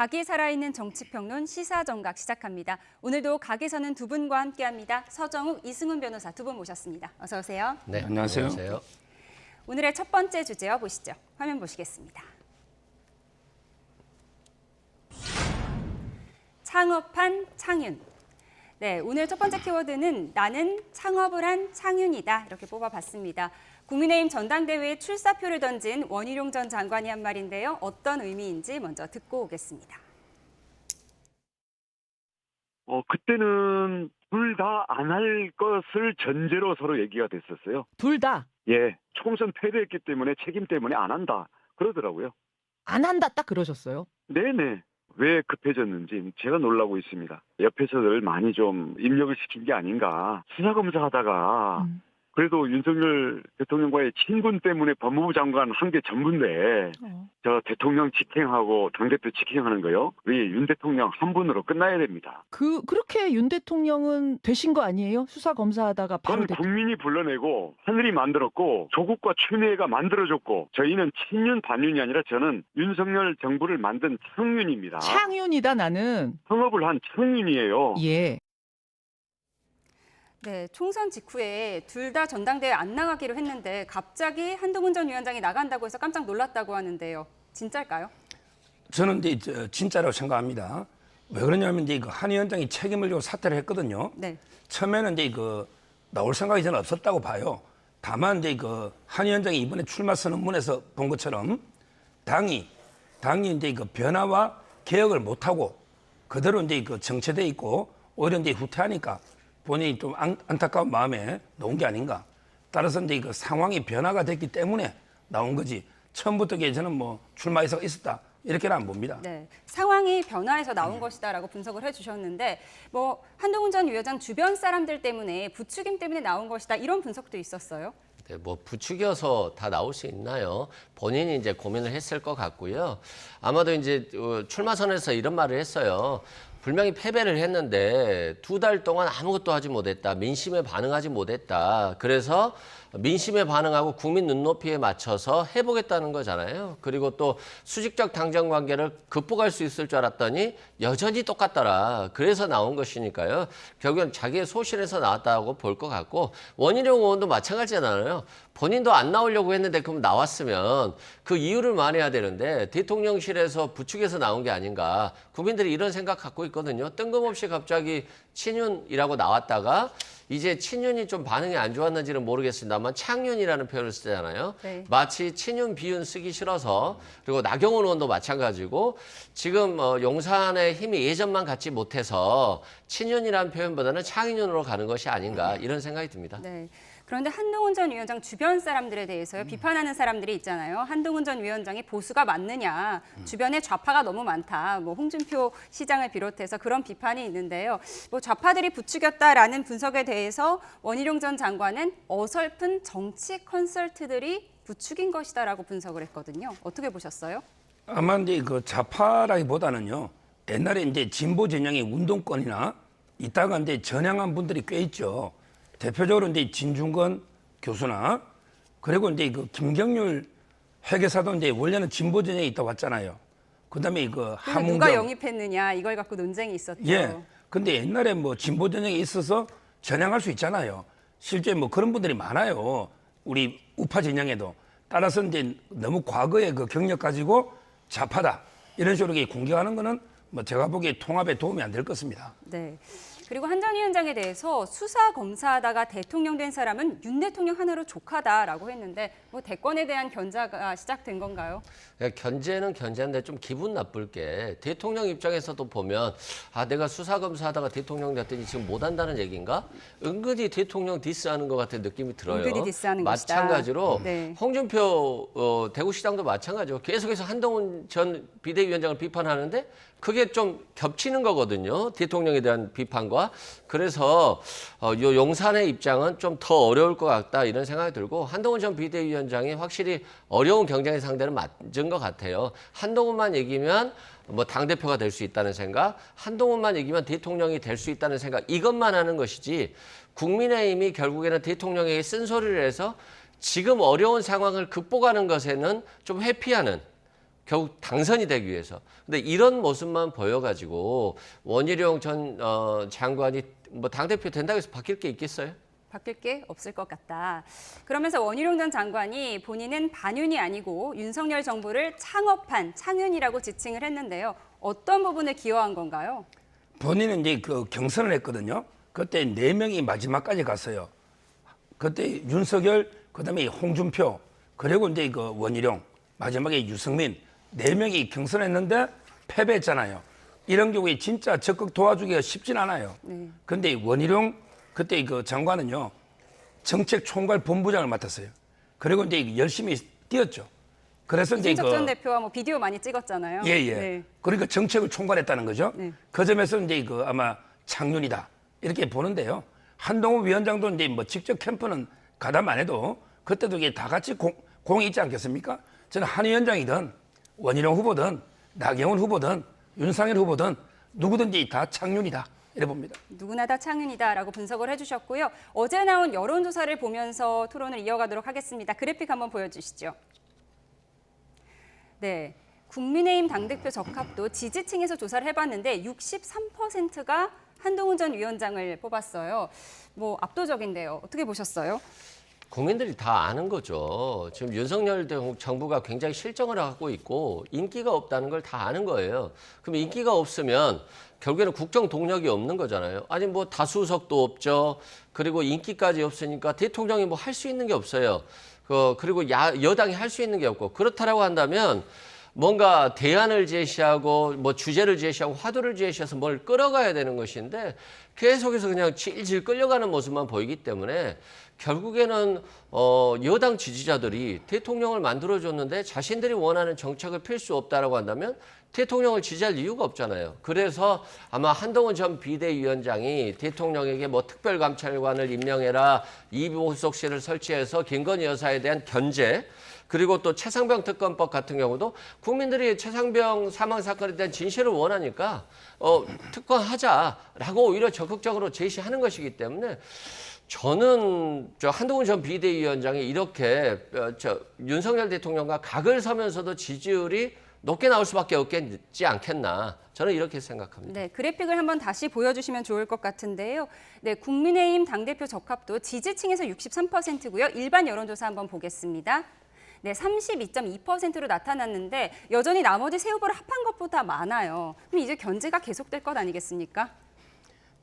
각이 살아있는 정치평론 시사정각 시작합니다. 오늘도 각에서는 두 분과 함께합니다. 서정욱, 이승훈 변호사 두 분 모셨습니다. 어서 오세요. 네, 안녕하세요. 오늘의 첫 번째 주제어 보시죠. 화면 보시겠습니다. 창업한 창윤. 네, 오늘 첫 번째 키워드는 나는 창업을 한 창윤이다. 이렇게 뽑아봤습니다. 국민의힘 전당대회에 출사표를 던진 원희룡 전 장관이 한 말인데요. 어떤 의미인지 먼저 듣고 오겠습니다. 그때는 둘 다 안 할 것을 전제로 서로 얘기가 됐었어요. 둘 다? 예, 총선 패배했기 때문에 책임 때문에 안 한다 그러더라고요. 안 한다 딱 그러셨어요? 네네. 왜 급해졌는지 제가 놀라고 있습니다. 옆에서들 많이 좀 입력을 시킨 게 아닌가. 수사검사하다가 그래도 윤석열 대통령과의 친분 때문에 법무부 장관 한 게 전부인데 저 대통령 직행하고 당대표 직행하는 거요? 우리 윤 대통령 한 분으로 끝나야 됩니다. 그렇게 윤 대통령은 되신 거 아니에요? 수사 검사하다가 바로 그건 국민이 불러내고 하늘이 만들었고 조국과 추미애가 만들어줬고 저희는 친윤 반윤이 아니라 저는 윤석열 정부를 만든 창윤입니다. 창윤이다 나는. 창업을 한 창윤이에요. 예. 네, 총선 직후에 둘 다 전당대회 안 나가기로 했는데 갑자기 한동훈 전 위원장이 나간다고 해서 깜짝 놀랐다고 하는데요. 진짜일까요? 저는 이제 진짜라고 생각합니다. 왜 그러냐면 이제 한 위원장이 책임을 지고 사퇴를 했거든요. 네. 처음에는 이제 나올 생각이 저는 없었다고 봐요. 다만 이제 한 위원장이 이번에 출마 선언문에서 본 것처럼 당이 이제 변화와 개혁을 못 하고 그대로 이제 정체돼 있고 오히려 이제 후퇴하니까 본인이 좀 안타까운 마음에 나온 게 아닌가. 따라서 이제 상황이 변화가 됐기 때문에 나온 거지. 처음부터 저는 출마 의사가 있었다. 이렇게는 안 봅니다. 네, 상황이 변화해서 나온 것이다라고 분석을 해주셨는데 한동훈 전 위원장 주변 사람들 때문에 부추김 때문에 나온 것이다 이런 분석도 있었어요. 네, 부추겨서 다 나올 수 있나요? 본인이 이제 고민을 했을 것 같고요. 아마도 이제 출마선에서 이런 말을 했어요. 분명히 패배를 했는데 2달 동안 아무것도 하지 못했다. 민심에 반응하지 못했다. 그래서 민심에 반응하고 국민 눈높이에 맞춰서 해보겠다는 거잖아요. 그리고 또 수직적 당정 관계를 극복할 수 있을 줄 알았더니 여전히 똑같더라. 그래서 나온 것이니까요. 결국엔 자기의 소신에서 나왔다고 볼 것 같고 원희룡 의원도 마찬가지잖아요. 본인도 안 나오려고 했는데 그럼 나왔으면 그 이유를 말해야 되는데 대통령실에서 부추겨서 나온 게 아닌가. 국민들이 이런 생각 갖고 있거든요. 뜬금없이 갑자기 친윤이라고 나왔다가 이제 친윤이 좀 반응이 안 좋았는지는 모르겠습니다만 창윤이라는 표현을 쓰잖아요. 네. 마치 친윤 비윤 쓰기 싫어서 그리고 나경원 의원도 마찬가지고 지금 용산의 힘이 예전만 같지 못해서 친윤이라는 표현보다는 창윤으로 가는 것이 아닌가 이런 생각이 듭니다. 네. 그런데 한동훈 전 위원장 주변 사람들에 대해서요. 비판하는 사람들이 있잖아요. 한동훈 전 위원장이 보수가 맞느냐. 주변에 좌파가 너무 많다. 홍준표 시장을 비롯해서 그런 비판이 있는데요. 좌파들이 부추겼다라는 분석에 대해서 원희룡 전 장관은 어설픈 정치 컨설트들이 부추긴 것이다라고 분석을 했거든요. 어떻게 보셨어요? 아마 이제 좌파라기보다는요. 옛날에 이제 진보 진영의 운동권이나 이따가 이제 전향한 분들이 꽤 있죠. 대표적으로 이제 진중권 교수나 그리고 이제 김경률 회계사도 이제 원래는 진보 진영에 있다 왔잖아요. 그다음에 하문경 누가 영입했느냐 이걸 갖고 논쟁이 있었죠. 예. 근데 옛날에 진보 진영에 있어서 전향할 수 있잖아요. 실제 그런 분들이 많아요. 우리 우파 진영에도. 따라서 이제 너무 과거의 경력 가지고 좌파다 이런 식으로 공격하는 거는 제가 보기에 통합에 도움이 안 될 것 같습니다. 네. 그리고 한 전 위원장에 대해서 수사 검사하다가 대통령 된 사람은 윤 대통령 하나로 족하다라고 했는데 대권에 대한 견제가 시작된 건가요? 견제는 견제인데 좀 기분 나쁠 게 대통령 입장에서도 보면 내가 수사 검사하다가 대통령 됐더니 지금 못한다는 얘기인가? 은근히 대통령 디스하는 것 같은 느낌이 들어요. 은근히 디스하는 마찬가지로 것이다. 네. 홍준표 대구시장도 마찬가지로 계속해서 한동훈 전 비대위원장을 비판하는데 그게 좀 겹치는 거거든요. 대통령에 대한 비판과. 그래서 요 용산의 입장은 좀 더 어려울 것 같다 이런 생각이 들고 한동훈 전 비대위원장이 확실히 어려운 경쟁의 상대는 맞은 것 같아요. 한동훈만 이기면 당대표가 될 수 있다는 생각, 한동훈만 이기면 대통령이 될 수 있다는 생각 이것만 하는 것이지 국민의힘이 결국에는 대통령에게 쓴소리를 해서 지금 어려운 상황을 극복하는 것에는 좀 회피하는 결국 당선이 되기 위해서. 근데 이런 모습만 보여가지고 원희룡 전 장관이 뭐 당대표 된다고 해서 바뀔 게 있겠어요? 바뀔 게 없을 것 같다. 그러면서 원희룡 전 장관이 본인은 반윤이 아니고 윤석열 정부를 창업한 창윤이라고 지칭을 했는데요. 어떤 부분에 기여한 건가요? 본인은 이제 그 경선을 했거든요. 그때 4명이 마지막까지 갔어요. 그때 윤석열, 그다음에 홍준표, 그리고 이제 그 원희룡, 마지막에 유승민 4명이 경선했는데 패배했잖아요. 이런 경우에 진짜 적극 도와주기가 쉽진 않아요. 그런데 원희룡 그때 그 장관은요, 정책 총괄 본부장을 맡았어요. 그리고 이제 열심히 뛰었죠. 그래서 이제 이준석 전 대표와 뭐 비디오 많이 찍었잖아요. 예. 네. 그러니까 정책을 총괄했다는 거죠. 네. 그 점에서 이제 그 아마 창윤이다 이렇게 보는데요. 한동훈 위원장도 이제 뭐 직접 캠프는 가담 안 해도 그때도 이게 다 같이 공이 있지 않겠습니까? 저는 한 위원장이든 원희룡 후보든 나경원 후보든 윤상현 후보든 누구든지 다 창윤이다 이래 봅니다. 누구나 다 창윤이다라고 분석을 해주셨고요. 어제 나온 여론조사를 보면서 토론을 이어가도록 하겠습니다. 그래픽 한번 보여주시죠. 네, 국민의힘 당대표 적합도 지지층에서 조사를 해봤는데 63%가 한동훈 전 위원장을 뽑았어요. 뭐 압도적인데요. 어떻게 보셨어요? 국민들이 다 아는 거죠. 지금 윤석열 정부가 굉장히 실정을 하고 있고 인기가 없다는 걸 다 아는 거예요. 그럼 인기가 없으면 결국에는 국정 동력이 없는 거잖아요. 아니 뭐 다수석도 없죠. 그리고 인기까지 없으니까 대통령이 뭐 할 수 있는 게 없어요. 그리고 여당이 할 수 있는 게 없고 그렇다라고 한다면 뭔가 대안을 제시하고 뭐 주제를 제시하고 화두를 제시해서 뭘 끌어가야 되는 것인데 계속해서 그냥 질질 끌려가는 모습만 보이기 때문에 결국에는 여당 지지자들이 대통령을 만들어줬는데 자신들이 원하는 정책을 펼 수 없다라고 한다면 대통령을 지지할 이유가 없잖아요. 그래서 아마 한동훈 전 비대위원장이 대통령에게 뭐 특별감찰관을 임명해라, 이보석실을 설치해서 김건희 여사에 대한 견제, 그리고 또 최상병 특검법 같은 경우도 국민들이 최상병 사망 사건에 대한 진실을 원하니까 특검하자라고 오히려 적극적으로 제시하는 것이기 때문에 저는 한동훈 전 비대위원장이 이렇게 윤석열 대통령과 각을 서면서도 지지율이 높게 나올 수밖에 없지 않겠나. 저는 이렇게 생각합니다. 네, 그래픽을 한번 다시 보여주시면 좋을 것 같은데요. 네, 국민의힘 당대표 적합도 지지층에서 63%고요. 일반 여론조사 한번 보겠습니다. 네, 32.2%로 나타났는데 여전히 나머지 세 후보를 합한 것보다 많아요. 그럼 이제 견제가 계속될 것 아니겠습니까?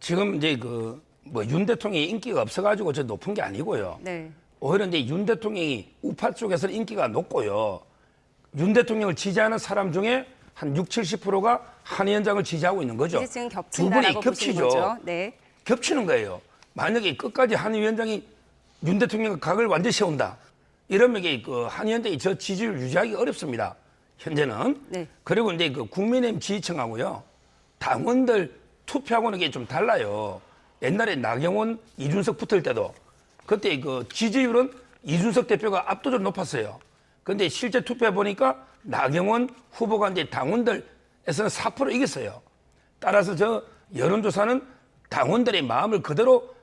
지금 이제 그 뭐 윤 대통령이 인기가 없어가지고 저 높은 게 아니고요. 네. 오히려 이제 윤 대통령이 우파 쪽에서는 인기가 높고요. 윤 대통령을 지지하는 사람 중에 한 60~70%가 한 위원장을 지지하고 있는 거죠. 지지층은 두 분이 겹친다라고 보시는 겹치죠. 거죠. 네. 겹치는 거예요. 만약에 끝까지 한 위원장이 윤 대통령의 각을 완전히 세운다. 이러면 이게 그 한 위원장이 저 지지율 유지하기 어렵습니다. 현재는. 네. 그리고 이제 그 국민의힘 지지층하고요. 당원들 투표하고는 이게 좀 달라요. 옛날에 나경원, 이준석 붙을 때도 그때 그 지지율은 이준석 대표가 압도적으로 높았어요. 그런데 실제 투표해 보니까 나경원 후보가 이제 당원들에서는 4% 이겼어요. 따라서 저 여론조사는 당원들의 마음을 그대로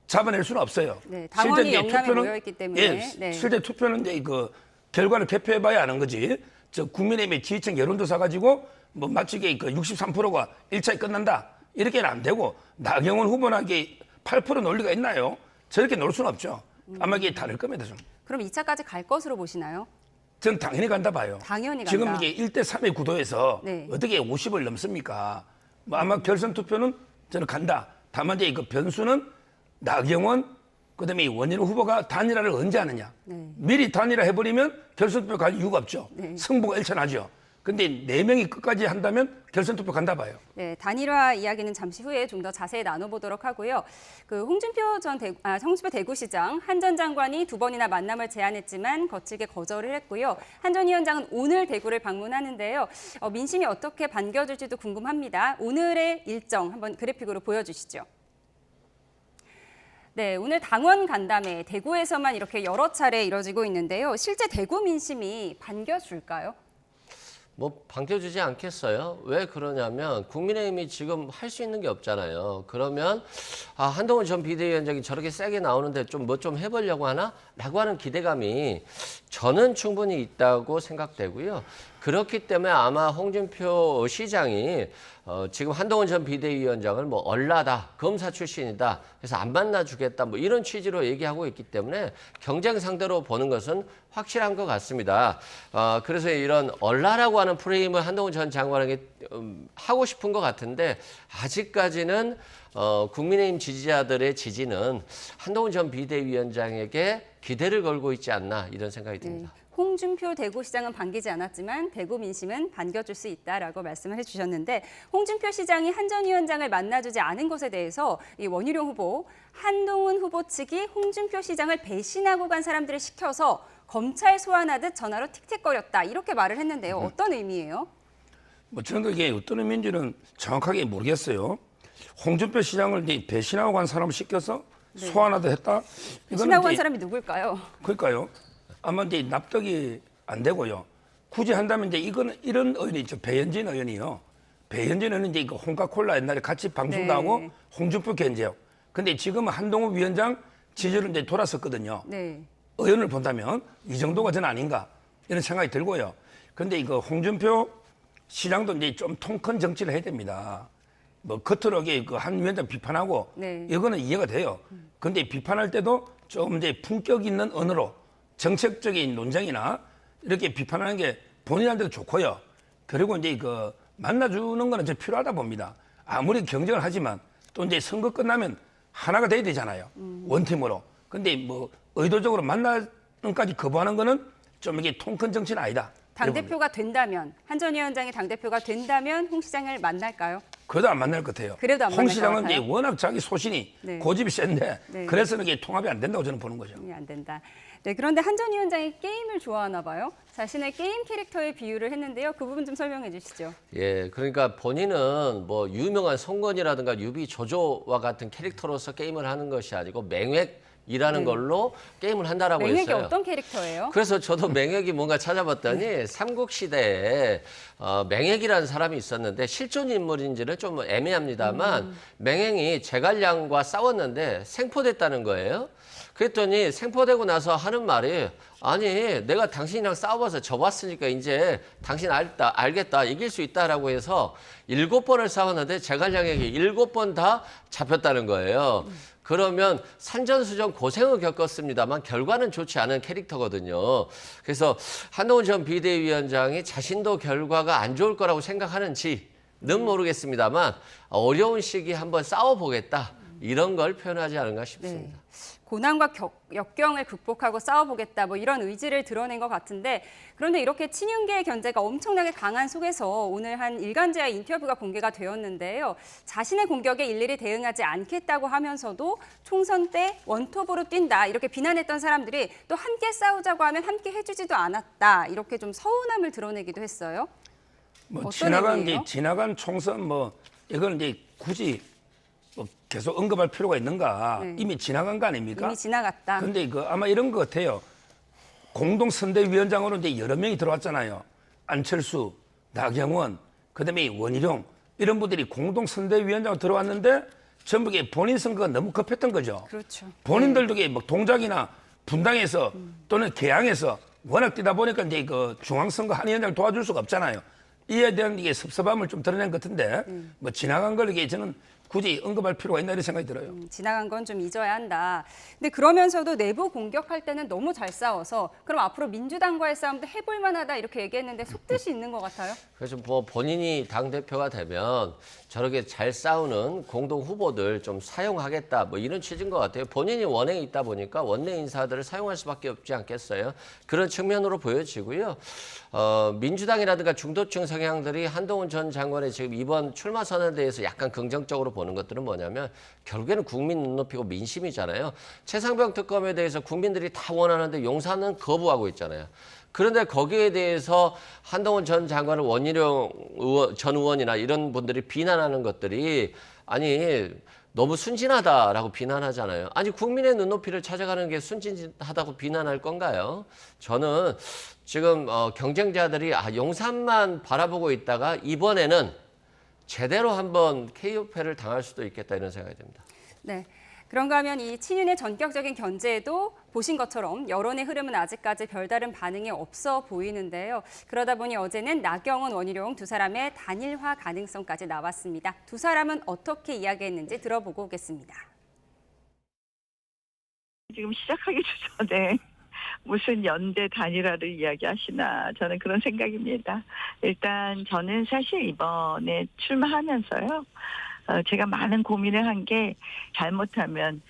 잡아낼 수는 없어요. 네, 당원이 실제 영남에 모여있기 때문에. 예, 네. 실제 투표는 이제 그 결과를 개표해봐야 아는 거지. 저 국민의힘의 지지층 여론조사 가지고 뭐 마치 이게 그 63%가 1차에 끝난다 이렇게는 안 되고 나경원 후보나 이게 8% 놀 리가 있나요? 저렇게 놀 수는 없죠. 아마 이게 다를 겁니다 좀. 그럼 2차까지 갈 것으로 보시나요? 전 당연히 간다 봐요. 당연히 간다. 지금 이게 1대3의 구도에서 네. 어떻게 50을 넘습니까? 뭐 아마 결선 투표는 저는 간다. 다만 이제 그 변수는 나경원 그다음에 원희룡 후보가 단일화를 언제 하느냐. 네. 미리 단일화 해버리면 결선 투표 갈 이유가 없죠. 네. 승부가 일천하죠. 근데 4명이 끝까지 한다면 결선 투표 간다 봐요. 네, 단일화 이야기는 잠시 후에 좀 더 자세히 나눠보도록 하고요. 그 홍준표 대구시장 한 전 장관이 2번이나 만남을 제안했지만 거칠게 거절을 했고요. 한 전 위원장은 오늘 대구를 방문하는데요. 민심이 어떻게 반겨질지도 궁금합니다. 오늘의 일정 한번 그래픽으로 보여주시죠. 네, 오늘 당원 간담회 대구에서만 이렇게 여러 차례 이뤄지고 있는데요. 실제 대구 민심이 반겨줄까요? 뭐 반겨주지 않겠어요? 왜 그러냐면 국민의힘이 지금 할 수 있는 게 없잖아요. 그러면 한동훈 전 비대위원장이 저렇게 세게 나오는데 좀 뭐 좀 해보려고 하나? 라고 하는 기대감이 저는 충분히 있다고 생각되고요. 그렇기 때문에 아마 홍준표 시장이 지금 한동훈 전 비대위원장을 뭐 얼라다, 검사 출신이다, 그래서 안 만나주겠다, 뭐 이런 취지로 얘기하고 있기 때문에 경쟁 상대로 보는 것은 확실한 것 같습니다. 그래서 이런 얼라라고 하는 프레임을 한동훈 전 장관에게 하고 싶은 것 같은데 아직까지는 국민의힘 지지자들의 지지는 한동훈 전 비대위원장에게 기대를 걸고 있지 않나 이런 생각이 듭니다. 홍준표 대구시장은 반기지 않았지만 대구 민심은 반겨줄 수 있다라고 말씀을 해주셨는데 홍준표 시장이 한 전 위원장을 만나주지 않은 것에 대해서 이 원희룡 후보, 한동훈 후보 측이 홍준표 시장을 배신하고 간 사람들을 시켜서 검찰 소환하듯 전화로 틱틱거렸다 이렇게 말을 했는데요. 어떤 의미예요? 뭐 저는 그게 어떤 의미인지는 정확하게 모르겠어요. 홍준표 시장을 이제 배신하고 간 사람을 시켜서 소환하듯 했다. 배신하고 간 이제 사람이 누굴까요? 그러니까요. 아마 이제 납득이 안 되고요. 굳이 한다면 이제 이거는 이런 의원이 있죠. 배현진 의원이요. 배현진 의원은 이제 이거 홍카콜라 옛날에 같이 방송도 네. 하고 홍준표 견제요. 근데 지금은 한동훈 위원장 지지로 이제 돌았었거든요. 네. 의원을 본다면 이 정도가 저는 아닌가 이런 생각이 들고요. 그런데 이거 홍준표 시장도 이제 좀 통 큰 정치를 해야 됩니다. 뭐 겉으로 그한 위원장 비판하고 네. 이거는 이해가 돼요. 그런데 비판할 때도 좀 이제 품격 있는 언어로 정책적인 논쟁이나 이렇게 비판하는 게 본인한테도 좋고요. 그리고 이제 그 만나주는 거는 좀 필요하다 봅니다. 아무리 경쟁을 하지만 또 이제 선거 끝나면 하나가 돼야 되잖아요. 원팀으로. 근데 뭐 의도적으로 만나는까지 거부하는 거는 좀 이게 통 큰 정치는 아니다. 당대표가 된다면 한 전 위원장이 당대표가 된다면 홍 시장을 만날까요? 그래도 안 만날 것 같아요. 그래도 안 홍 만날 것 시장은 같아요? 이제 워낙 자기 소신이 네. 고집이 센데 네. 그래서 이게 통합이 안 된다고 저는 보는 거죠. 안 된다. 네, 그런데 한 전 위원장이 게임을 좋아하나 봐요. 자신의 게임 캐릭터에 비유를 했는데요. 그 부분 좀 설명해 주시죠. 예, 그러니까 본인은 뭐 유명한 송건이라든가 유비 조조와 같은 캐릭터로서 게임을 하는 것이 아니고 맹획이라는 걸로 게임을 한다라고 맹획이 했어요. 어떤 캐릭터예요? 그래서 저도 맹획이 뭔가 찾아봤더니 삼국시대에 맹획이라는 사람이 있었는데 실존 인물인지는 좀 애매합니다만 맹행이 제갈량과 싸웠는데 생포됐다는 거예요. 그랬더니 생포되고 나서 하는 말이 아니 내가 당신이랑 싸워서 져봤으니까 이제 당신 알겠다 이길 수 있다라고 해서 7번을 싸웠는데 제갈량에게 7번 다 잡혔다는 거예요. 그러면 산전수전 고생을 겪었습니다만 결과는 좋지 않은 캐릭터거든요. 그래서 한동훈 전 비대위원장이 자신도 결과가 안 좋을 거라고 생각하는지는 모르겠습니다만 어려운 시기에 한번 싸워보겠다. 이런 걸 표현하지 않은가 싶습니다. 고난과 역경을 극복하고 싸워보겠다 뭐 이런 의지를 드러낸 것 같은데 그런데 이렇게 친윤계의 견제가 엄청나게 강한 속에서 오늘 한 일간지와 인터뷰가 공개가 되었는데요. 자신의 공격에 일일이 대응하지 않겠다고 하면서도 총선 때 원톱으로 뛴다 이렇게 비난했던 사람들이 또 함께 싸우자고 하면 함께 해주지도 않았다 이렇게 좀 서운함을 드러내기도 했어요. 뭐 어떤 의미예요? 지나간 총선 뭐 이건 이제 굳이 뭐 계속 언급할 필요가 있는가? 네. 이미 지나간 거 아닙니까? 이미 지나갔다. 근데 그 아마 이런 것 같아요. 공동선대위원장으로 이제 여러 명이 들어왔잖아요. 안철수, 나경원, 그다음에 원희룡 이런 분들이 공동선대위원장으로 들어왔는데 전부 게 본인 선거가 너무 급했던 거죠. 그렇죠. 본인들도 이게 뭐 동작이나 분당에서 또는 개항에서 워낙 뛰다 보니까 이제 그 중앙선거 한 위원장 도와줄 수가 없잖아요. 이에 대한 이게 섭섭함을 좀 드러낸 것 같은데 뭐 지나간 걸 이게 저는 굳이 언급할 필요가 있나 이런 생각이 들어요. 지나간 건 좀 잊어야 한다. 근데 그러면서도 내부 공격할 때는 너무 잘 싸워서 그럼 앞으로 민주당과의 싸움도 해볼 만하다 이렇게 얘기했는데 속뜻이 있는 것 같아요. 그래서 뭐 본인이 당대표가 되면 저렇게 잘 싸우는 공동 후보들 좀 사용하겠다 뭐 이런 취지인 것 같아요. 본인이 원내에 있다 보니까 원내 인사들을 사용할 수밖에 없지 않겠어요. 그런 측면으로 보여지고요. 민주당이라든가 중도층 성향들이 한동훈 전 장관의 지금 이번 출마 선언에 대해서 약간 긍정적으로 보는 것들은 뭐냐면 결국에는 국민 눈높이고 민심이잖아요. 최상병 특검에 대해서 국민들이 다 원하는데 용산은 거부하고 있잖아요. 그런데 거기에 대해서 한동훈 전 장관을 원희룡 전 의원이나 이런 분들이 비난하는 것들이 아니 너무 순진하다라고 비난하잖아요. 아니 국민의 눈높이를 찾아가는 게 순진하다고 비난할 건가요? 저는 지금 경쟁자들이 용산만 바라보고 있다가 이번에는 제대로 한번 KO패를 당할 수도 있겠다 이런 생각이 듭니다. 네. 그런가 하면 이 친윤의 전격적인 견제에도 보신 것처럼 여론의 흐름은 아직까지 별다른 반응이 없어 보이는데요. 그러다 보니 어제는 나경원, 원희룡 두 사람의 단일화 가능성까지 나왔습니다. 두 사람은 어떻게 이야기했는지 들어보고 오겠습니다. 지금 시작하기 전에 무슨 연대 단일화를 이야기하시나 저는 그런 생각입니다. 일단 저는 사실 이번에 출마하면서요. 제가 많은 고민을 한 게 잘못하면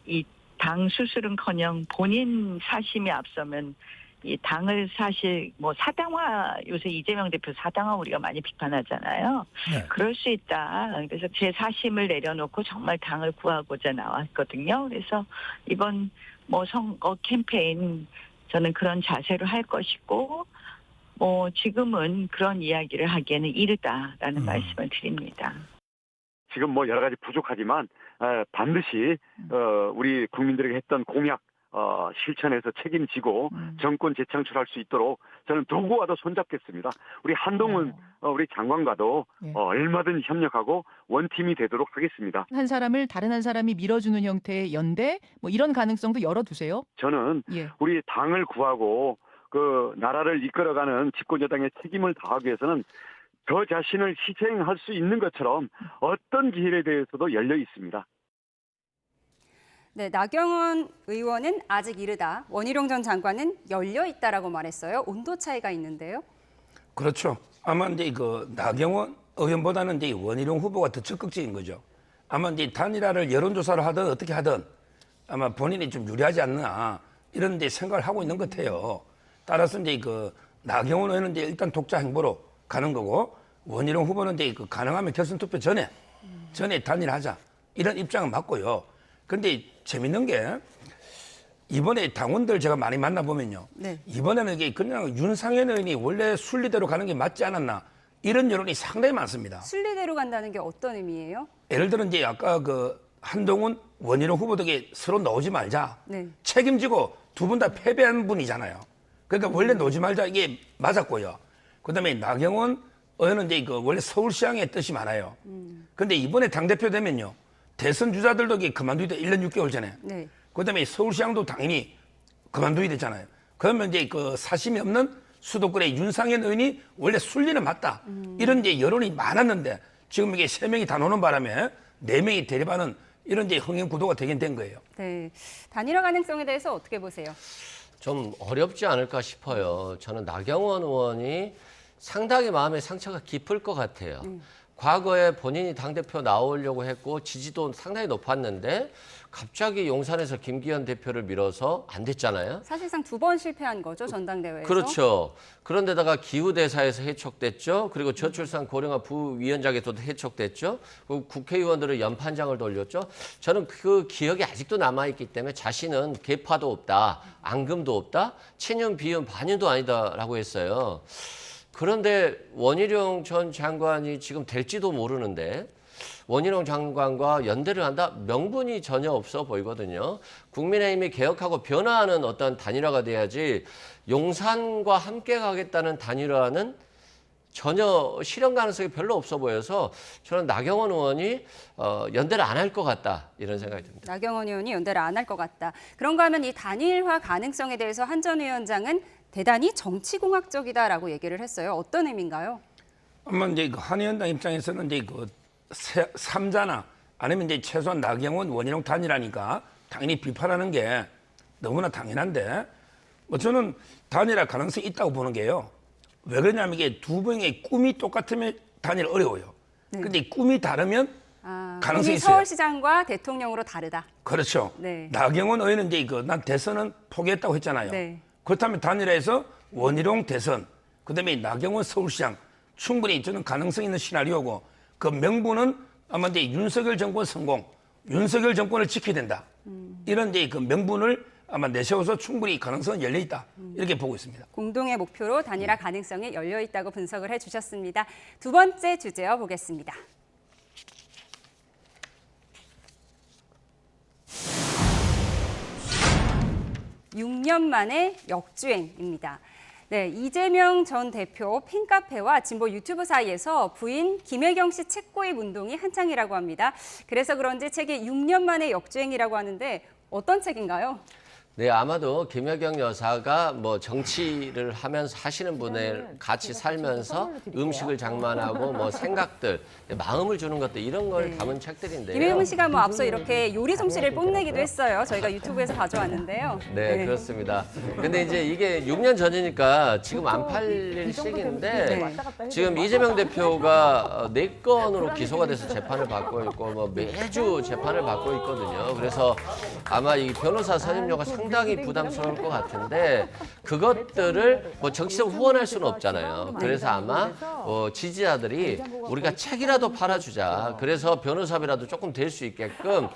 이 당 수술은커녕 본인 사심이 앞서면 이 당을 사실 뭐 사당화 요새 이재명 대표 사당화 우리가 많이 비판하잖아요. 네. 그럴 수 있다. 그래서 제 사심을 내려놓고 정말 당을 구하고자 나왔거든요. 그래서 이번 뭐 선거 캠페인 저는 그런 자세로 할 것이고 뭐 지금은 그런 이야기를 하기에는 이르다라는 말씀을 드립니다. 지금 뭐 여러 가지 부족하지만 반드시 우리 국민들에게 했던 공약 실천해서 책임지고 정권 재창출할 수 있도록 저는 누구와도 손잡겠습니다. 우리 한동훈 우리 장관과도 예. 얼마든 협력하고 원팀이 되도록 하겠습니다. 한 사람을 다른 한 사람이 밀어주는 형태의 연대 뭐 이런 가능성도 열어두세요. 저는 예. 우리 당을 구하고 그 나라를 이끌어가는 집권여당의 책임을 다하기 위해서는 저 자신을 희생할 수 있는 것처럼 어떤 기회에 대해서도 열려 있습니다. 네, 나경원 의원은 아직 이르다. 원희룡 전 장관은 열려 있다라고 말했어요. 온도 차이가 있는데요. 그렇죠. 아마 이제 그 나경원 의원보다는 이제 원희룡 후보가 더 적극적인 거죠. 아마 이제 단일화를 여론조사를 하든 어떻게 하든 아마 본인이 좀 유리하지 않나 이런 데 생각을 하고 있는 것 같아요. 따라서 이제 그 나경원 의원은 이제 일단 독자 행보로 가는 거고 원희룡 후보는 이제 그 가능하면 결선 투표 전에 단일하자 이런 입장은 맞고요. 근데 재밌는 게 이번에 당원들 제가 많이 만나보면요. 네. 이번에는 이게 그냥 윤상현 의원이 원래 순리대로 가는 게 맞지 않았나 이런 여론이 상당히 많습니다. 순리대로 간다는 게 어떤 의미예요? 예를 들어 이제 아까 그 한동훈 원희룡 후보들에게 서로 넣지 말자. 네. 책임지고 두 분 다 패배한 분이잖아요. 그러니까 원래 놓지 말자 이게 맞았고요. 그다음에 나경원 의원은 이제 그 원래 서울시장의 뜻이 많아요. 근데 이번에 당대표 되면요. 대선 주자들도 이게 그만두게 1년 6개월 전에. 네. 그다음에 서울시장도 당연히 그만두게 됐잖아요. 그러면 이제 그 사심이 없는 수도권의 윤상현 의원이 원래 순리는 맞다. 이런 이제 여론이 많았는데 지금 이게 3명이 다 노는 바람에 4명이 대립하는 이런 이제 흥행 구도가 되긴 된 거예요. 네. 단일화 가능성에 대해서 어떻게 보세요? 좀 어렵지 않을까 싶어요. 저는 나경원 의원이 상당히 마음의 상처가 깊을 것 같아요. 과거에 본인이 당대표 나오려고 했고 지지도 상당히 높았는데 갑자기 용산에서 김기현 대표를 밀어서 안 됐잖아요. 사실상 2번 실패한 거죠, 전당대회에서. 그렇죠. 그런데다가 기후대사에서 해촉됐죠. 그리고 저출산 고령화 부위원장에서도 해촉됐죠. 그리고 국회의원들은 연판장을 돌렸죠. 저는 그 기억이 아직도 남아있기 때문에 자신은 계파도 없다, 앙금도 없다, 친윤, 비윤, 반윤도 아니다라고 했어요. 그런데 원희룡 전 장관이 지금 될지도 모르는데 원희룡 장관과 연대를 한다? 명분이 전혀 없어 보이거든요. 국민의힘이 개혁하고 변화하는 어떤 단일화가 돼야지 용산과 함께 가겠다는 단일화는 전혀 실현 가능성이 별로 없어 보여서 저는 나경원 의원이 연대를 안 할 것 같다 이런 생각이 듭니다. 나경원 의원이 연대를 안 할 것 같다. 그런가 하면 이 단일화 가능성에 대해서 한 전 위원장은 대단히 정치공학적이다라고 얘기를 했어요. 어떤 의미인가요? 아마 이제 그 한의원당 입장에서는 이제 그 3자나 아니면 이제 최소한 나경원, 원희룡 단일화니까 당연히 비판하는 게 너무나 당연한데 뭐 저는 단일화 가능성이 있다고 보는 게요. 왜 그러냐면 이게 두 명의 꿈이 똑같으면 단일 어려워요. 근데 꿈이 다르면 가능성이 꿈이 있어요. 서울시장과 대통령으로 다르다. 그렇죠. 네. 나경원 의원은 이제 난 대선은 포기했다고 했잖아요. 네. 그렇다면 단일화해서 원희룡 대선, 그다음에 나경원 서울시장 충분히 저는 가능성 있는 시나리오고 그 명분은 아마 이제 윤석열 정권 성공, 윤석열 정권을 지켜야 된다. 이런 이제 그 명분을 아마 내세워서 충분히 가능성은 열려 있다. 이렇게 보고 있습니다. 공동의 목표로 단일화 가능성이 열려 있다고 분석을 해주셨습니다. 두 번째 주제어 보겠습니다. (6년) 만에 역주행입니다. 네, 이재명 전 대표 팬카페와 진보 유튜브 사이에서 부인 김혜경 씨 책 구입 운동이 한창이라고 합니다. 그래서 그런지 책이 6년 만에 역주행이라고 하는데 어떤 책인가요? 네, 아마도 김혜경 여사가 뭐 정치를 하면서 하시는 분을 같이 살면서 음식을 장만하고 뭐 생각들, 마음을 주는 것들 이런 걸 담은 책들인데요. 김혜경 씨가 뭐 앞서 이렇게 요리 솜씨를 뽐내기도 했어요. 저희가 유튜브에서 가져왔는데 네, 그렇습니다. 근데 이제 이게 6년 전이니까 지금 안 팔릴 시기인데 지금 이재명 대표가 4건으로 기소가 돼서 재판을 받고 있고 뭐 매주 재판을 받고 있거든요. 그래서 아마 이 변호사 선임료가 상당히 부담스러울 것 같은데 그것들을 뭐 정치적으로 후원할 수는 없잖아요. 그래서 아마 지지자들이 우리가 책이라도 팔아주자. 그래서 변호사비라도 조금 될 수 있게끔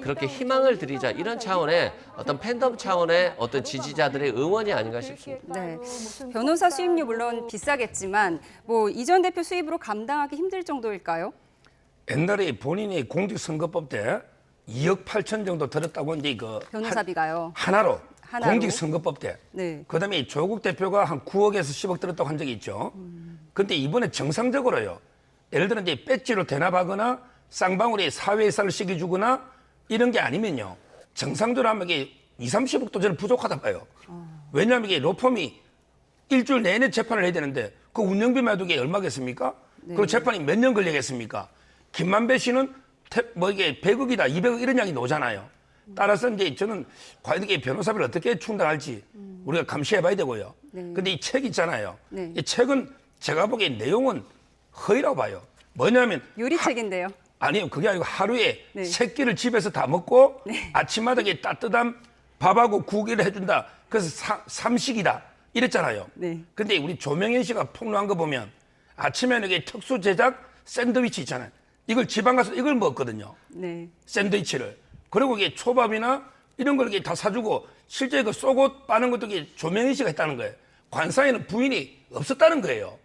그렇게 희망을 드리자. 이런 차원의 어떤 팬덤 차원의 어떤 지지자들의 응원이 아닌가 싶습니다. 네, 변호사 수임료 물론 비싸겠지만 뭐 이 전 대표 수입으로 감당하기 힘들 정도일까요? 옛날에 본인이 공직선거법 때 2억 8천 정도 들었다고 이제 변호사비가요. 하나로 하나로? 공직선거법 때. 네. 그다음에 조국 대표가 한 9억에서 10억 들었다고 한 적이 있죠. 근데 이번에 정상적으로요. 예를 들어 이제 배지로 대납하거나 쌍방울에 사회이사를 시켜주거나 이런 게 아니면요. 정상적으로 하면 이게 2, 30억도 저는 부족하다 봐요. 왜냐하면 이게 로펌이 일주일 내내 재판을 해야 되는데 그 운영비만 해도 이게 얼마겠습니까? 그리고 재판이 몇 년 걸리겠습니까? 김만배 씨는 뭐 이게 100억이다, 200억 이런 양이 나오잖아요. 따라서 이제 저는 과연 이게 변호사비를 어떻게 충당할지 우리가 감시해 봐야 되고요. 근데 이 책 있잖아요. 네. 이 책은 제가 보기엔 내용은 허위라고 봐요. 뭐냐면 요리책인데요. 아니요, 그게 아니고 하루에 네. 3끼를 집에서 다 먹고 아침마다 이게 따뜻한 밥하고 국을 해준다. 그래서 삼식이다. 이랬잖아요. 네. 근데 우리 조명현 씨가 폭로한 거 보면 아침에는 이게 특수 제작 샌드위치 있잖아요. 이걸 지방 가서 이걸 먹었거든요. 네. 샌드위치를. 그리고 이게 초밥이나 이런 걸 이렇게 다 사주고 실제 그 속옷 빠는 것도 이게 조명현 씨가 했다는 거예요. 관사에는 부인이 없었다는 거예요.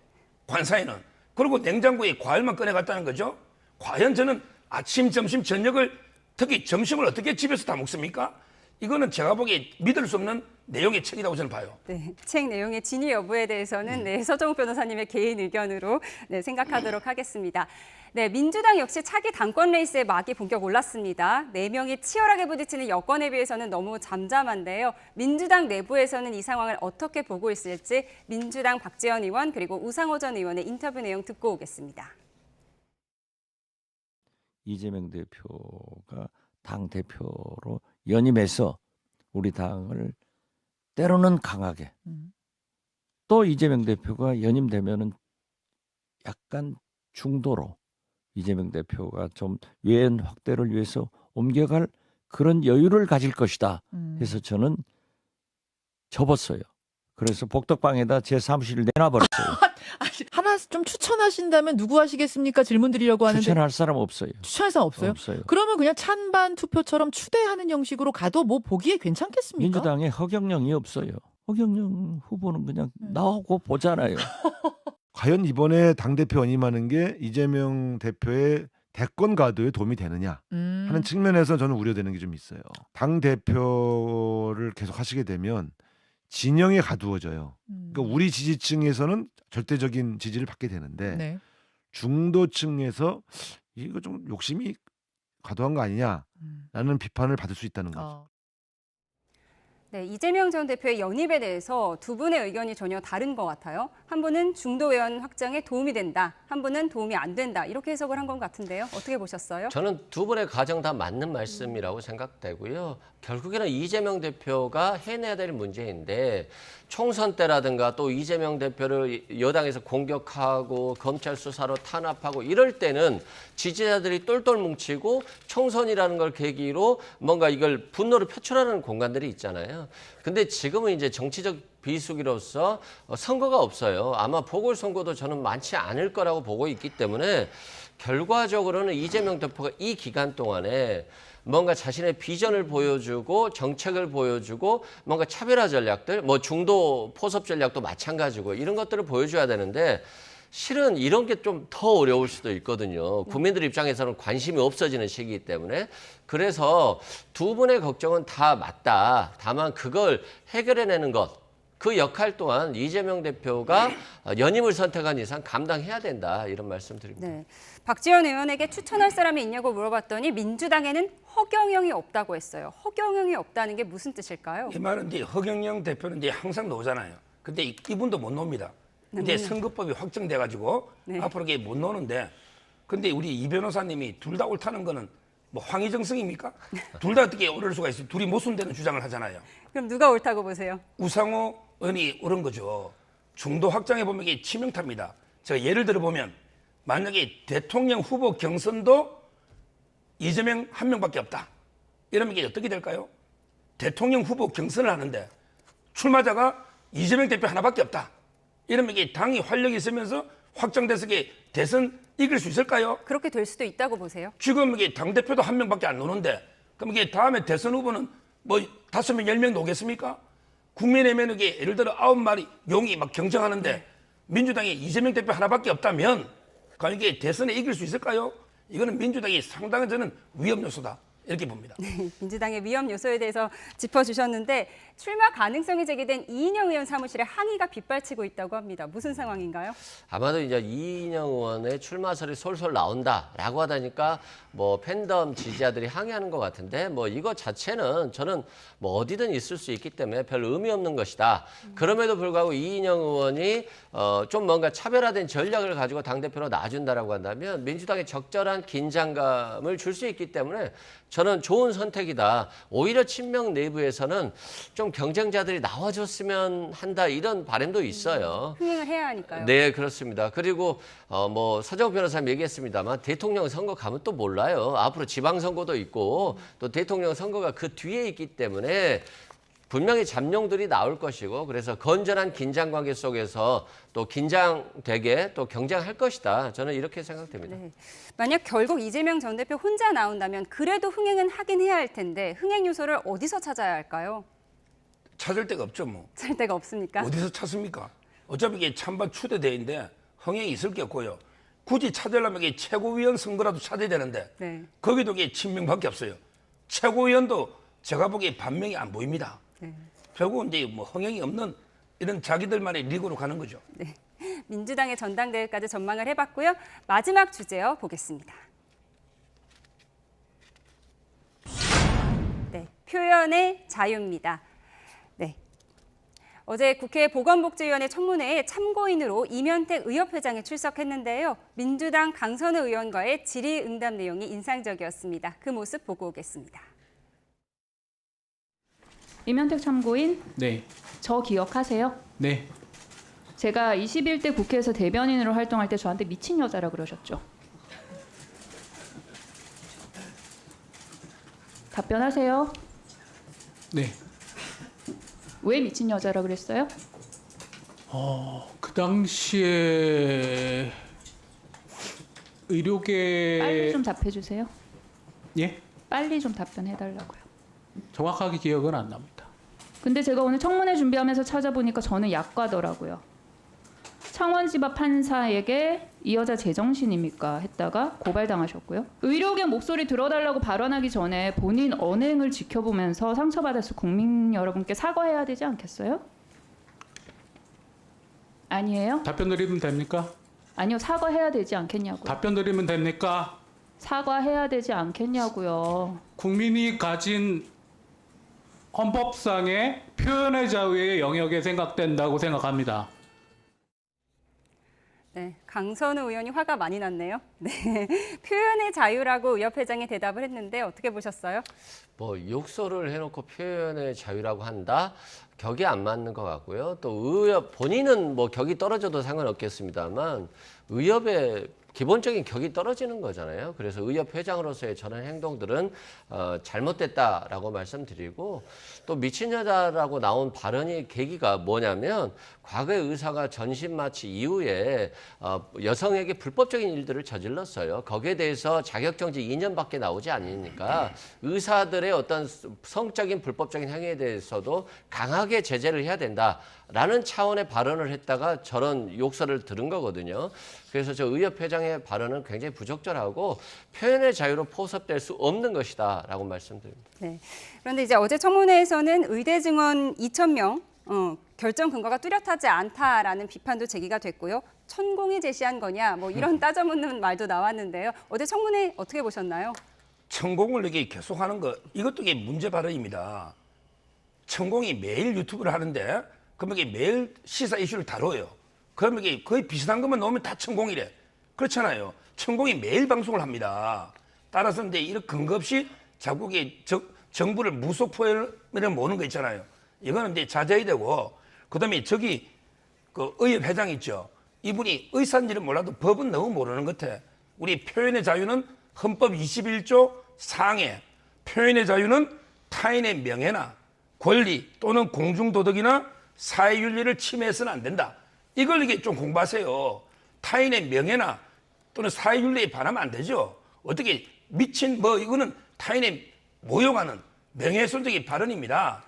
관사에는. 그리고 냉장고에 과일만 꺼내갔다는 거죠. 과연 저는 아침, 점심, 저녁을 특히 점심을 어떻게 집에서 다 먹습니까? 이거는 제가 보기에 믿을 수 없는 내용의 책이라고 저는 봐요. 네, 책 내용의 진위 여부에 대해서는 네, 서정욱 변호사님의 개인 의견으로 네, 생각하도록 하겠습니다. 네, 민주당 역시 차기 당권 레이스에 막이 본격 올랐습니다. 4명이 치열하게 부딪히는 여권에 비해서는 너무 잠잠한데요. 민주당 내부에서는 이 상황을 어떻게 보고 있을지 민주당 박지원 의원 그리고 우상호 전 의원의 인터뷰 내용 듣고 오겠습니다. 이재명 대표가 당 대표로 연임해서 우리 당을 때로는 강하게 또 이재명 대표가 연임되면은 약간 중도로 이재명 대표가 좀 외연 확대를 위해서 옮겨갈 그런 여유를 가질 것이다 해서 저는 접었어요. 그래서 복덕방에다 제 사무실을 내놔버렸어요. 하나 좀 추천하신다면 누구 하시겠습니까? 질문 드리려고 하는데 추천할 사람 없어요. 추천할 사람 없어요? 없어요. 그러면 그냥 찬반 투표처럼 추대하는 형식으로 가도 뭐 보기에 괜찮겠습니까? 민주당에 허경영이 없어요. 허경영 후보는 그냥 나오고 보잖아요. 과연 이번에 당대표 연임하는 게 이재명 대표의 대권 가도에 도움이 되느냐 하는 측면에서 저는 우려되는 게 좀 있어요. 당대표를 계속 하시게 되면 진영에 가두어져요. 그러니까 우리 지지층에서는 절대적인 지지를 받게 되는데 네. 중도층에서 이거 좀 욕심이 과도한 거 아니냐라는 비판을 받을 수 있다는 거죠. 네, 이재명 전 대표의 연입에 대해서 두 분의 의견이 전혀 다른 것 같아요. 한 분은 중도 의원 확장에 도움이 된다, 한 분은 도움이 안 된다 이렇게 해석을 한 것 같은데요. 어떻게 보셨어요? 저는 두 분의 가정 다 맞는 말씀이라고 생각되고요. 결국에는 이재명 대표가 해내야 될 문제인데 총선 때라든가 또 이재명 대표를 여당에서 공격하고 검찰 수사로 탄압하고 이럴 때는 지지자들이 똘똘 뭉치고 총선이라는 걸 계기로 뭔가 이걸 분노를 표출하는 공간들이 있잖아요. 근데 지금은 이제 정치적 비수기로서 선거가 없어요. 아마 보궐선거도 저는 많지 않을 거라고 보고 있기 때문에 결과적으로는 이재명 대표가 이 기간 동안에 뭔가 자신의 비전을 보여주고 정책을 보여주고 뭔가 차별화 전략들, 뭐 중도 포섭 전략도 마찬가지고 이런 것들을 보여줘야 되는데 실은 이런 게 좀 더 어려울 수도 있거든요. 국민들 입장에서는 관심이 없어지는 시기이기 때문에. 그래서 두 분의 걱정은 다 맞다. 다만 그걸 해결해내는 것. 그 역할 또한 이재명 대표가 연임을 선택한 이상 감당해야 된다 이런 말씀드립니다. 네. 박지원 의원에게 추천할 사람이 있냐고 물어봤더니 민주당에는 허경영이 없다고 했어요. 허경영이 없다는 게 무슨 뜻일까요? 이 말은 이제 허경영 대표는 이제 항상 나오잖아요. 근데 이분도 못 놉니다. 이제 선거법이 확정돼 가지고 네. 앞으로 이게 못 노는데, 근데 우리 이 변호사님이 둘 다 옳다는 거는 뭐 황희정성입니까? 둘 다 어떻게 오를 수가 있어요? 둘이 모순되는 주장을 하잖아요. 그럼 누가 옳다고 보세요? 우상호 의원이 옳은 거죠. 중도 확장해 보면 이게 치명타입니다. 제가 예를 들어 보면 만약에 대통령 후보 경선도 이재명 한 명밖에 없다. 이러면 이게 어떻게 될까요? 대통령 후보 경선을 하는데 출마자가 이재명 대표 하나밖에 없다. 이러면 이게 당이 활력이 있으면서 확장돼서 이게 대선 이길 수 있을까요? 그렇게 될 수도 있다고 보세요. 지금 이게 당대표도 한 명밖에 안 노는데, 그럼 이게 다음에 대선 후보는 뭐 5명, 10명 노겠습니까? 국민의힘에는 이게 예를 들어 9마리 용이 막 경쟁하는데 민주당에 이재명 대표 하나밖에 없다면 과연 이게 대선에 이길 수 있을까요? 이거는 민주당이 상당한 저는 위험 요소다. 이렇게 봅니다. 민주당의 위험 요소에 대해서 짚어주셨는데 출마 가능성이 제기된 이인영 의원 사무실에 항의가 빗발치고 있다고 합니다. 무슨 상황인가요? 아마도 이제 이인영 의원의 출마설이 솔솔 나온다라고 하다니까 뭐 팬덤 지지자들이 항의하는 것 같은데, 뭐 이거 자체는 저는 뭐 어디든 있을 수 있기 때문에 별 의미 없는 것이다. 그럼에도 불구하고 이인영 의원이 좀 뭔가 차별화된 전략을 가지고 당대표로 나준다라고 한다면 민주당에 적절한 긴장감을 줄 수 있기 때문에 저는 좋은 선택이다. 오히려 친명 내부에서는 좀 경쟁자들이 나와줬으면 한다 이런 바람도 있어요. 흥행을 해야 하니까요. 네, 그렇습니다. 그리고 뭐 서정욱 변호사님 얘기했습니다만 대통령 선거 가면 또 몰라요. 앞으로 지방선거도 있고 또 대통령 선거가 그 뒤에 있기 때문에 분명히 잠룡들이 나올 것이고, 그래서 건전한 긴장 관계 속에서 또 긴장되게 또 경쟁할 것이다. 저는 이렇게 생각됩니다. 네. 만약 결국 이재명 전 대표 혼자 나온다면 그래도 흥행은 하긴 해야 할 텐데 흥행 요소를 어디서 찾아야 할까요? 찾을 데가 없죠, 뭐. 찾을 데가 없습니까? 어디서 찾습니까? 어차피 이게 찬반 추대대인데 흥행이 있을 게 없고요. 굳이 찾으려면 이게 최고위원 선거라도 찾아야 되는데 네. 거기도 이게 친명밖에 없어요. 최고위원도 제가 보기에 반명이 안 보입니다. 결국은 이제 뭐 흥행이 없는 이런 자기들만의 리그로 가는 거죠. 네. 민주당의 전당대회까지 전망을 해봤고요. 마지막 주제요 보겠습니다. 네, 표현의 자유입니다. 네. 어제 국회 보건복지위원회 청문회에 참고인으로 이면택 의협회장이 출석했는데요. 민주당 강선우 의원과의 질의응답 내용이 인상적이었습니다. 그 모습 보고 오겠습니다. 이면택 참고인, 네. 저 기억하세요? 네. 제가 21대 국회에서 대변인으로 활동할 때 저한테 미친 여자라 그러셨죠? 답변하세요. 네. 왜 미친 여자라 그랬어요? 그 당시에 의료계 빨리 좀 답해주세요. 예? 빨리 좀 답변해달라고요. 정확하게 기억은 안 납니다. 근데 제가 오늘 청문회 준비하면서 찾아보니까 저는 약과더라고요. 창원지법 판사에게 이 여자 제정신입니까? 했다가 고발당하셨고요. 의료계 목소리 들어달라고 발언하기 전에 본인 언행을 지켜보면서 상처받았을 국민 여러분께 사과해야 되지 않겠어요? 아니에요? 답변 드리면 됩니까? 아니요, 사과해야 되지 않겠냐고요. 답변 드리면 됩니까? 사과해야 되지 않겠냐고요. 국민이 가진 헌법상의 표현의 자유의 영역에 생각된다고 생각합니다. 네, 강선우 의원이 화가 많이 났네요. 네, 표현의 자유라고 의협회장이 대답을 했는데 어떻게 보셨어요? 뭐 욕설을 해놓고 표현의 자유라고 한다? 격이 안 맞는 것 같고요. 또 의협 본인은 뭐 격이 떨어져도 상관없겠습니다만 의협의 기본적인 격이 떨어지는 거잖아요. 그래서 의협 회장으로서의 저런 행동들은 잘못됐다라고 말씀드리고, 또 미친 여자라고 나온 발언이 계기가 뭐냐면 과거에 의사가 전신 마취 이후에 여성에게 불법적인 일들을 저질렀어요. 거기에 대해서 자격정지 2년밖에 나오지 않으니까 의사들의 어떤 성적인 불법적인 행위에 대해서도 강하게 제재를 해야 된다라는 차원의 발언을 했다가 저런 욕설을 들은 거거든요. 그래서 저 의협 회장의 발언은 굉장히 부적절하고 표현의 자유로 포섭될 수 없는 것이다라고 말씀드립니다. 네. 그런데 이제 어제 청문회에서는 의대 증원 2,000명 결정 근거가 뚜렷하지 않다라는 비판도 제기가 됐고요. 천공이 제시한 거냐 뭐 이런 따져묻는 말도 나왔는데요. 어제 청문회 어떻게 보셨나요? 천공을 이렇게 계속하는 거 이것도 이게 문제 발언입니다. 천공이 매일 유튜브를 하는데 그러면 이게 매일 시사 이슈를 다뤄요. 그러면 이게 거의 비슷한 것만 나오면 다 천공이래. 그렇잖아요. 천공이 매일 방송을 합니다. 따라서 이제 이런 근거 없이 자꾸 이게 정부를 무속 포열을 모는 거 있잖아요. 이거는 이제 자제해야 되고 그다음에 저기 그 의협 회장 있죠. 이분이 의사인지는 몰라도 법은 너무 모르는 것 같아. 우리 표현의 자유는 헌법 21조 상해 표현의 자유는 타인의 명예나 권리 또는 공중도덕이나 사회윤리를 침해해서는 안 된다. 이걸 이게 좀 공부하세요. 타인의 명예나 또는 사회윤리에 반하면 안 되죠. 어떻게 미친 뭐 이거는 타인의 모욕하는 명예훼손적인 발언입니다.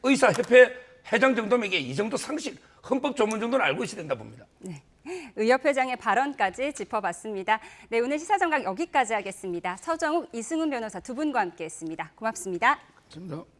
의사협회 회장 정도면 이게 이 정도 상식, 헌법 조문 정도는 알고 있어야 된다 봅니다. 네. 의협 회장의 발언까지 짚어봤습니다. 네, 오늘 시사정각 여기까지 하겠습니다. 서정욱, 이승훈 변호사 두 분과 함께했습니다. 고맙습니다. 감사합니다.